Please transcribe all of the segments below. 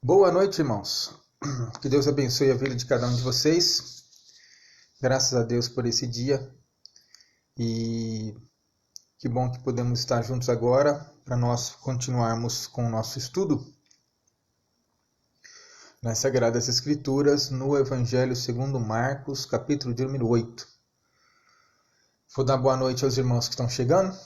Boa noite, irmãos. Que Deus abençoe a vida de cada um de vocês. Graças a Deus por esse dia. E que bom que podemos estar juntos agora para nós continuarmos com o nosso estudo nas Sagradas Escrituras, no Evangelho segundo Marcos, capítulo de número 8. Vou dar boa noite aos irmãos que estão chegando.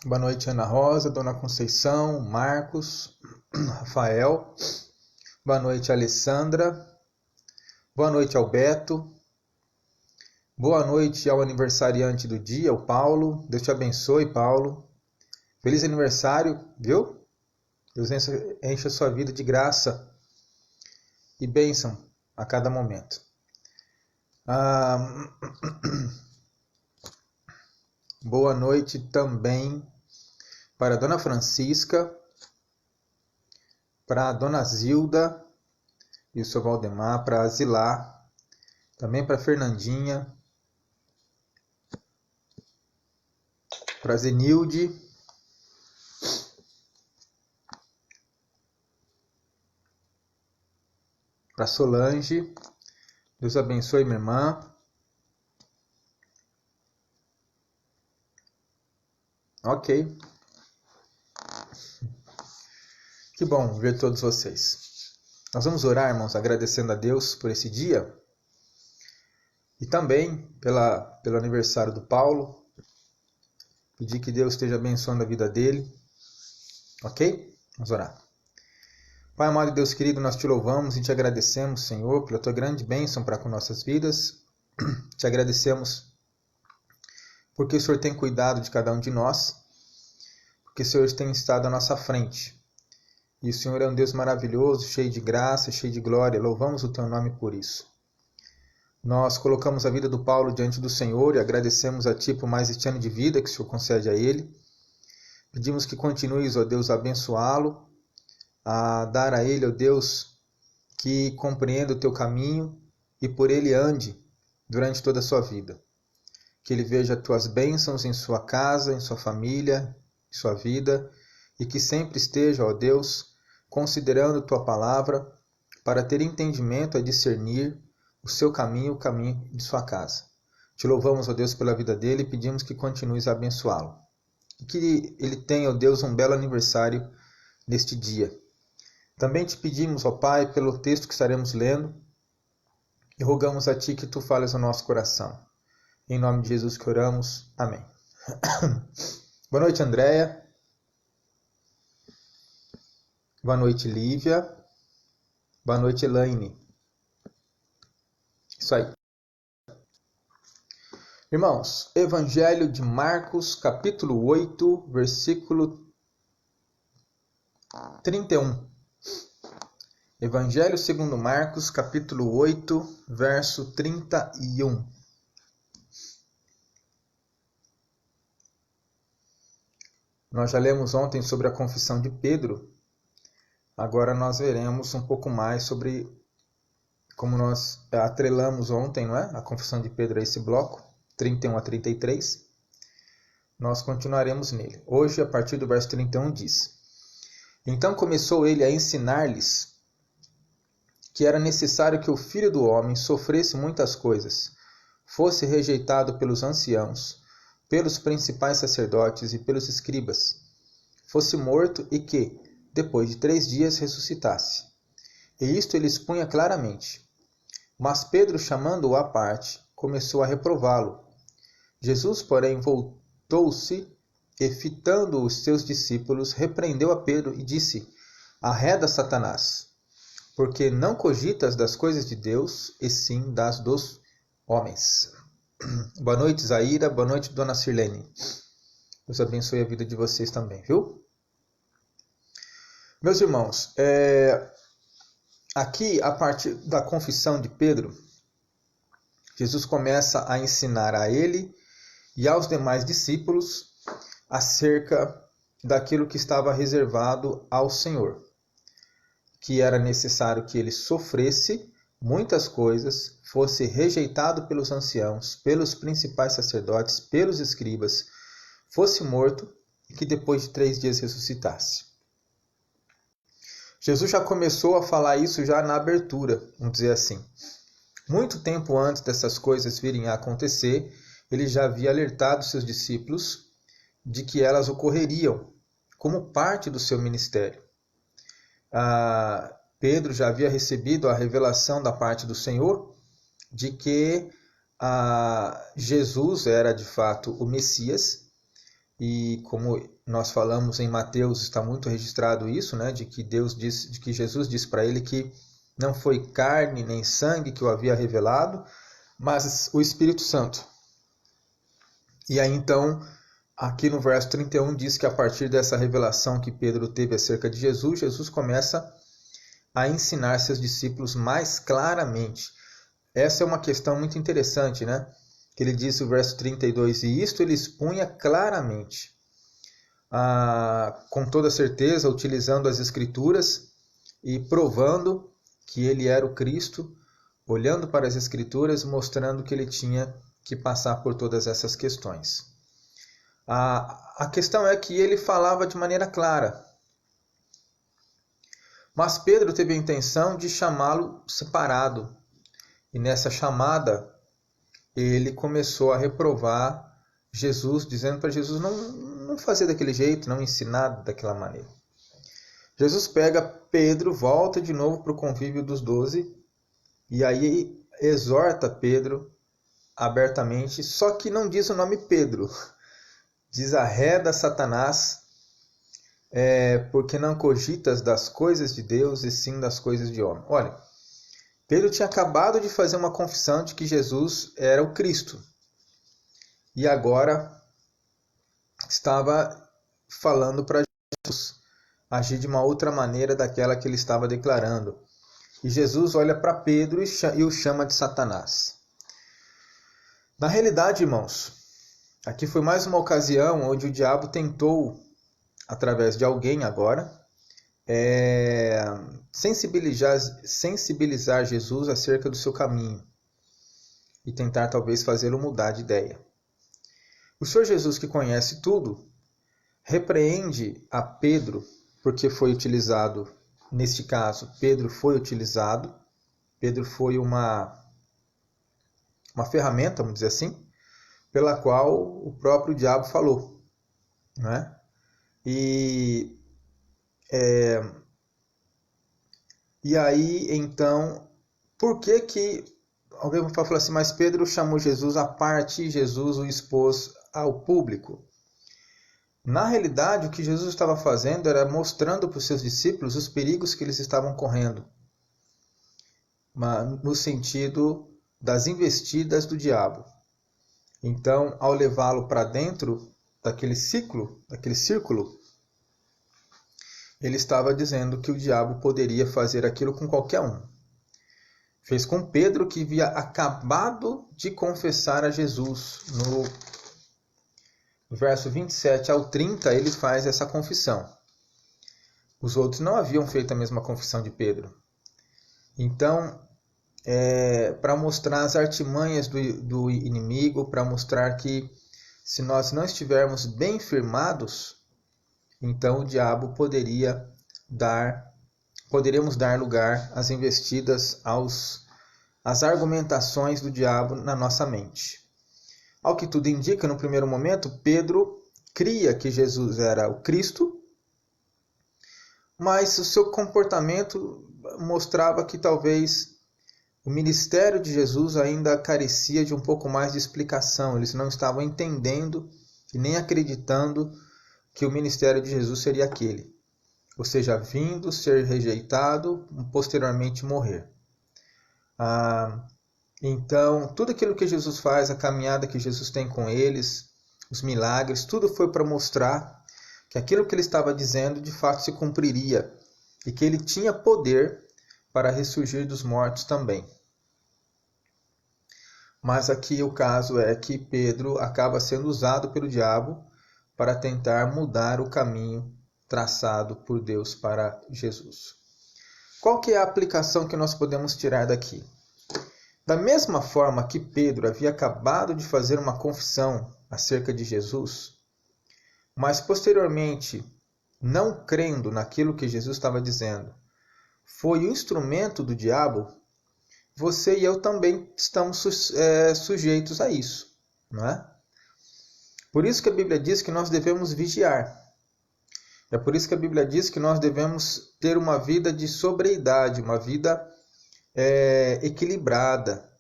Boa noite, Ana Rosa, Dona Conceição, Marcos, Rafael. Boa noite, Alessandra. Boa noite ao Beto. Boa noite ao aniversariante do dia, o Paulo. Deus te abençoe, Paulo. Feliz aniversário, viu? Deus enche a sua vida de graça e bênção a cada momento. Boa noite também para a Dona Francisca, para a Dona Zilda e o seu Valdemar, para a Zilá, também para a Fernandinha, para a Zenilde, para a Solange. Deus abençoe, minha irmã. Ok. Que bom ver todos vocês. Nós vamos orar, irmãos, agradecendo a Deus por esse dia e também pelo aniversário do Paulo. Pedir que Deus esteja abençoando a vida dele. Ok? Vamos orar. Pai amado e Deus querido, nós te louvamos e te agradecemos, Senhor, pela tua grande bênção para com nossas vidas. Te agradecemos porque o Senhor tem cuidado de cada um de nós, porque o Senhor tem estado à nossa frente. E o Senhor é um Deus maravilhoso, cheio de graça, cheio de glória. Louvamos o teu nome por isso. Nós colocamos a vida do Paulo diante do Senhor e agradecemos a Ti por mais este ano de vida que o Senhor concede a ele. Pedimos que continues, ó Deus, a abençoá-lo, a dar a ele, ó Deus, que compreenda o Teu caminho e por ele ande durante toda a sua vida. Que ele veja as Tuas bênçãos em sua casa, em sua família, em sua vida, e que sempre esteja, ó Deus, considerando Tua palavra para ter entendimento a discernir o seu caminho, o caminho de sua casa. Te louvamos, ó Deus, pela vida dele e pedimos que continues a abençoá-lo. E que ele tenha, ó Deus, um belo aniversário neste dia. Também te pedimos, ó Pai, pelo texto que estaremos lendo e rogamos a Ti que Tu fales no nosso coração. Em nome de Jesus que oramos. Amém. Boa noite, Andréia. Boa noite, Lívia. Boa noite, Elaine. Isso aí. Irmãos, Evangelho de Marcos, capítulo 8, versículo 31. Evangelho segundo Marcos, capítulo 8, verso 31. Nós já lemos ontem sobre a confissão de Pedro. Agora nós veremos um pouco mais sobre como nós atrelamos ontem, não é? A confissão de Pedro a esse bloco, 31 a 33. Nós continuaremos nele. Hoje, a partir do verso 31, diz: Então começou ele a ensinar-lhes que era necessário que o Filho do Homem sofresse muitas coisas, fosse rejeitado pelos anciãos, pelos principais sacerdotes e pelos escribas, fosse morto e que, depois de 3 dias, ressuscitasse. E isto ele expunha claramente. Mas Pedro, chamando-o à parte, começou a reprová-lo. Jesus, porém, voltou-se e, fitando os seus discípulos, repreendeu a Pedro e disse: Arreda, Satanás, porque não cogitas das coisas de Deus, e sim das dos homens. Boa noite, Zaira. Boa noite, Dona Sirlene. Deus abençoe a vida de vocês também, viu? Meus irmãos, aqui, a partir da confissão de Pedro, Jesus começa a ensinar a ele e aos demais discípulos acerca daquilo que estava reservado ao Senhor, que era necessário que ele sofresse muitas coisas, fosse rejeitado pelos anciãos, pelos principais sacerdotes, pelos escribas, fosse morto e que depois de 3 dias ressuscitasse. Jesus já começou a falar isso já na abertura, vamos dizer assim. Muito tempo antes dessas coisas virem a acontecer, ele já havia alertado seus discípulos de que elas ocorreriam como parte do seu ministério. Pedro já havia recebido a revelação da parte do Senhor de que Jesus era de fato o Messias, e como nós falamos em Mateus, está muito registrado isso, né, de que Jesus disse para ele que não foi carne nem sangue que o havia revelado, mas o Espírito Santo. E aí então, aqui no verso 31 diz que a partir dessa revelação que Pedro teve acerca de Jesus, Jesus começa a ensinar seus discípulos mais claramente. Essa é uma questão muito interessante, né? Que ele disse no verso 32, e isto ele expunha claramente, com toda certeza, utilizando as Escrituras e provando que ele era o Cristo, olhando para as Escrituras, mostrando que ele tinha que passar por todas essas questões. A questão é que ele falava de maneira clara, mas Pedro teve a intenção de chamá-lo separado, e nessa chamada ele começou a reprovar Jesus, dizendo para Jesus não fazer daquele jeito, não ensinar daquela maneira. Jesus pega Pedro, volta de novo para o convívio dos 12, e aí exorta Pedro abertamente, só que não diz o nome Pedro, diz arreda Satanás, porque não cogitas das coisas de Deus e sim das coisas de homem. Olha, Pedro tinha acabado de fazer uma confissão de que Jesus era o Cristo. E agora estava falando para Jesus agir de uma outra maneira daquela que ele estava declarando. E Jesus olha para Pedro e o chama de Satanás. Na realidade, irmãos, aqui foi mais uma ocasião onde o diabo tentou, através de alguém agora, sensibilizar Jesus acerca do seu caminho e tentar talvez fazê-lo mudar de ideia. O Senhor Jesus, que conhece tudo, repreende a Pedro, porque foi utilizado, neste caso, Pedro foi uma ferramenta, vamos dizer assim, pela qual o próprio diabo falou, não é? E aí, então, por que alguém vai falar assim, mas Pedro chamou Jesus à parte e Jesus o expôs ao público? Na realidade, o que Jesus estava fazendo era mostrando para os seus discípulos os perigos que eles estavam correndo, no sentido das investidas do diabo. Então, ao levá-lo para dentro daquele círculo, ele estava dizendo que o diabo poderia fazer aquilo com qualquer um. Fez com Pedro, que havia acabado de confessar a Jesus. No verso 27 ao 30, ele faz essa confissão. Os outros não haviam feito a mesma confissão de Pedro. Então, para mostrar as artimanhas do inimigo, para mostrar que se nós não estivermos bem firmados, então o diabo poderíamos dar lugar às investidas, às argumentações do diabo na nossa mente. Ao que tudo indica, no primeiro momento, Pedro cria que Jesus era o Cristo, mas o seu comportamento mostrava que talvez o ministério de Jesus ainda carecia de um pouco mais de explicação. Eles não estavam entendendo e nem acreditando que o ministério de Jesus seria aquele, ou seja, vindo, ser rejeitado, posteriormente morrer. Então, tudo aquilo que Jesus faz, a caminhada que Jesus tem com eles, os milagres, tudo foi para mostrar que aquilo que ele estava dizendo de fato se cumpriria e que ele tinha poder para ressurgir dos mortos também. Mas aqui o caso é que Pedro acaba sendo usado pelo diabo para tentar mudar o caminho traçado por Deus para Jesus. Qual que é a aplicação que nós podemos tirar daqui? Da mesma forma que Pedro havia acabado de fazer uma confissão acerca de Jesus, mas posteriormente, não crendo naquilo que Jesus estava dizendo, foi o instrumento do diabo, você e eu também estamos sujeitos a isso, não é? Por isso que a Bíblia diz que nós devemos vigiar. É por isso que a Bíblia diz que nós devemos ter uma vida de sobriedade, uma vida equilibrada.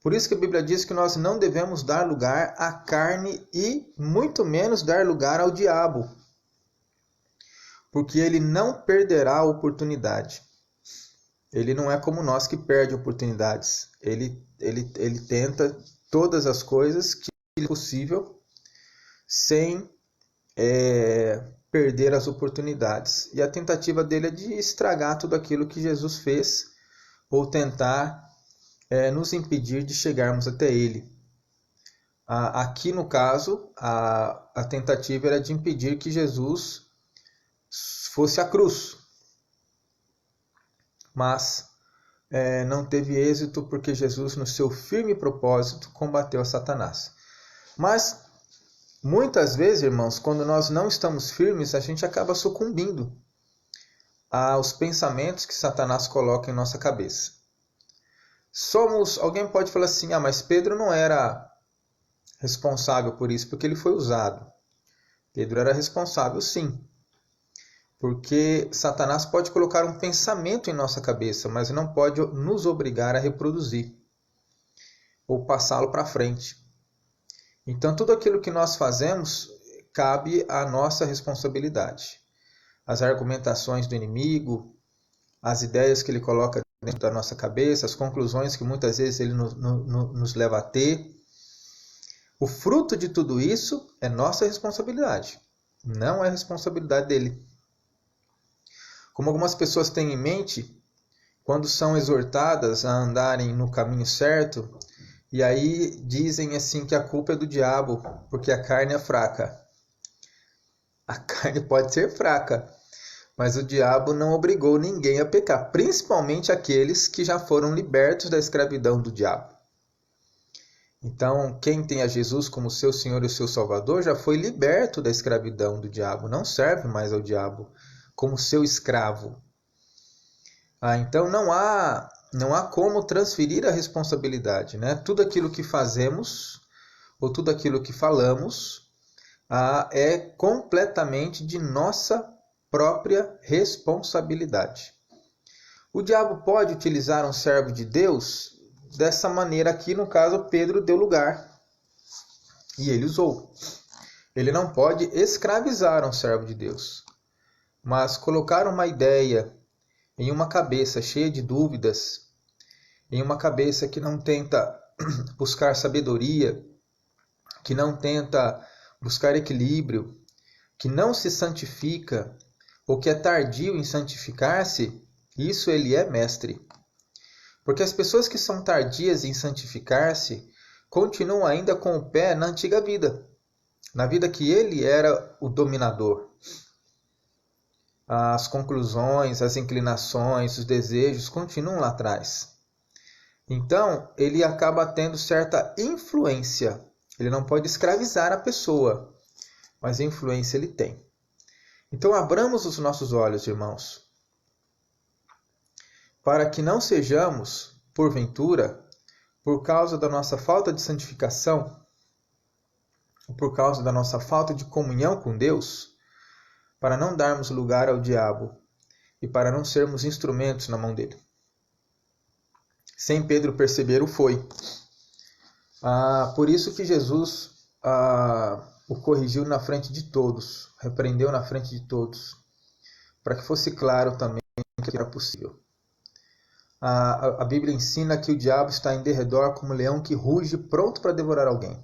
Por isso que a Bíblia diz que nós não devemos dar lugar à carne e muito menos dar lugar ao diabo, porque ele não perderá a oportunidade. Ele não é como nós que perde oportunidades. Ele tenta todas as coisas que é possível sem perder as oportunidades. E a tentativa dele é de estragar tudo aquilo que Jesus fez ou tentar nos impedir de chegarmos até ele. Aqui no caso, a tentativa era de impedir que Jesus fosse à cruz. Mas não teve êxito porque Jesus, no seu firme propósito, combateu a Satanás. Mas muitas vezes, irmãos, quando nós não estamos firmes, a gente acaba sucumbindo aos pensamentos que Satanás coloca em nossa cabeça. Alguém pode falar assim, mas Pedro não era responsável por isso, porque ele foi usado. Pedro era responsável, sim. Porque Satanás pode colocar um pensamento em nossa cabeça, mas não pode nos obrigar a reproduzir ou passá-lo para frente. Então, tudo aquilo que nós fazemos cabe à nossa responsabilidade. As argumentações do inimigo, as ideias que ele coloca dentro da nossa cabeça, as conclusões que muitas vezes ele nos leva a ter. O fruto de tudo isso é nossa responsabilidade, não é responsabilidade dele. Como algumas pessoas têm em mente, quando são exortadas a andarem no caminho certo, e aí dizem assim que a culpa é do diabo, porque a carne é fraca. A carne pode ser fraca, mas o diabo não obrigou ninguém a pecar, principalmente aqueles que já foram libertos da escravidão do diabo. Então, quem tem a Jesus como seu Senhor e seu Salvador já foi liberto da escravidão do diabo, não serve mais ao diabo como seu escravo. Então não há como transferir a responsabilidade, né? Tudo aquilo que fazemos ou tudo aquilo que falamos é completamente de nossa própria responsabilidade. O diabo pode utilizar um servo de Deus dessa maneira aqui, no caso, Pedro deu lugar e ele usou. Ele não pode escravizar um servo de Deus, mas colocar uma ideia em uma cabeça cheia de dúvidas, em uma cabeça que não tenta buscar sabedoria, que não tenta buscar equilíbrio, que não se santifica, ou que é tardio em santificar-se, isso ele é mestre. Porque as pessoas que são tardias em santificar-se continuam ainda com o pé na antiga vida, na vida que ele era o dominador. As conclusões, as inclinações, os desejos continuam lá atrás. Então, ele acaba tendo certa influência. Ele não pode escravizar a pessoa, mas influência ele tem. Então, abramos os nossos olhos, irmãos, para que não sejamos, porventura, por causa da nossa falta de santificação, ou por causa da nossa falta de comunhão com Deus, para não darmos lugar ao diabo e para não sermos instrumentos na mão dele. Sem Pedro perceber, o foi. Por isso que Jesus o corrigiu na frente de todos, repreendeu na frente de todos, para que fosse claro também que era possível. A Bíblia ensina que o diabo está em derredor como um leão que ruge pronto para devorar alguém.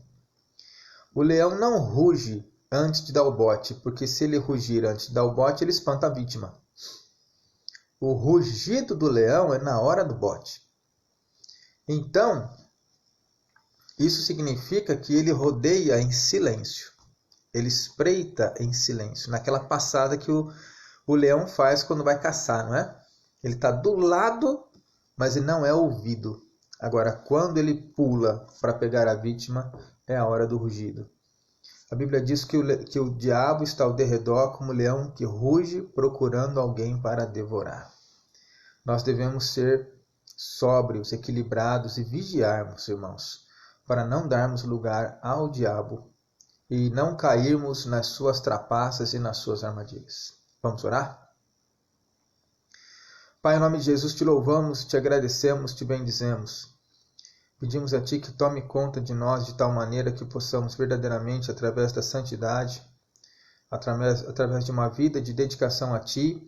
O leão não ruge antes de dar o bote, porque se ele rugir antes de dar o bote, ele espanta a vítima. O rugido do leão é na hora do bote. Então, isso significa que ele rodeia em silêncio. Ele espreita em silêncio, naquela passada que o leão faz quando vai caçar, não é? Ele está do lado, mas ele não é ouvido. Agora, quando ele pula para pegar a vítima, é a hora do rugido. A Bíblia diz que o diabo está ao derredor como um leão que ruge procurando alguém para devorar. nós devemos ser sóbrios, equilibrados e vigiarmos, irmãos, para não darmos lugar ao diabo e não cairmos nas suas trapaças e nas suas armadilhas. Vamos orar? Pai, em nome de Jesus, te louvamos, te agradecemos, te bendizemos. Pedimos a Ti que tome conta de nós de tal maneira que possamos verdadeiramente, através da santidade, através de uma vida de dedicação a Ti,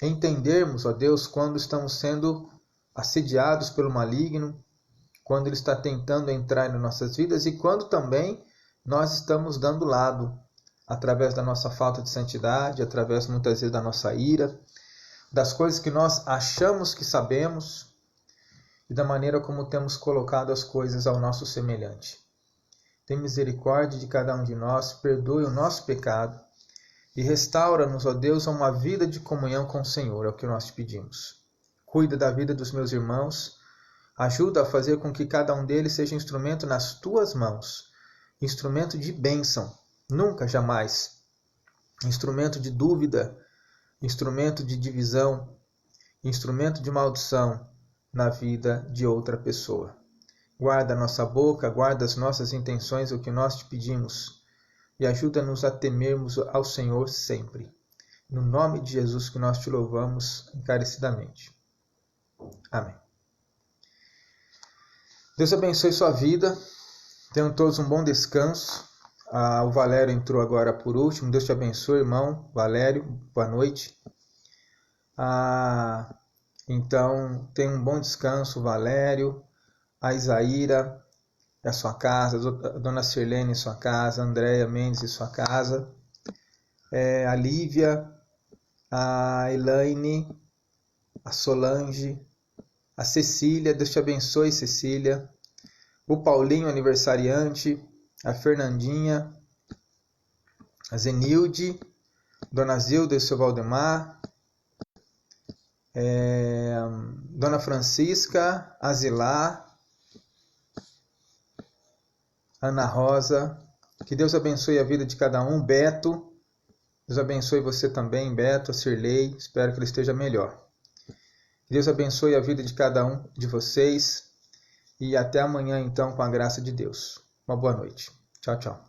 entendermos, ó Deus, quando estamos sendo assediados pelo maligno, quando ele está tentando entrar em nossas vidas e quando também nós estamos dando lado, através da nossa falta de santidade, através muitas vezes da nossa ira, das coisas que nós achamos que sabemos e da maneira como temos colocado as coisas ao nosso semelhante. Tem misericórdia de cada um de nós, perdoe o nosso pecado e restaura-nos, ó Deus, a uma vida de comunhão com o Senhor, é o que nós te pedimos. Cuida da vida dos meus irmãos, ajuda a fazer com que cada um deles seja instrumento nas tuas mãos, instrumento de bênção, nunca, jamais, instrumento de dúvida, instrumento de divisão, instrumento de maldição na vida de outra pessoa. Guarda a nossa boca, guarda as nossas intenções, o que nós te pedimos, e ajuda-nos a temermos ao Senhor sempre. No nome de Jesus que nós te louvamos encarecidamente. Amém. Deus abençoe sua vida. Tenham todos um bom descanso. O Valério entrou agora por último. Deus te abençoe, irmão Valério. Boa noite. Então, tenha um bom descanso, Valério. A Isaíra, a sua casa. A dona Sirlene, em sua casa. A Andréia Mendes, em sua casa. A Lívia. A Elaine. A Solange. A Cecília. Deus te abençoe, Cecília. O Paulinho, aniversariante. A Fernandinha, a Zenilde, Dona Zilda e seu Valdemar, Dona Francisca, a Zilá, Ana Rosa. Que Deus abençoe a vida de cada um. Beto, Deus abençoe você também, Beto, a Cirlei, espero que ele esteja melhor. Que Deus abençoe a vida de cada um de vocês e até amanhã então com a graça de Deus. Uma boa noite. Tchau, tchau.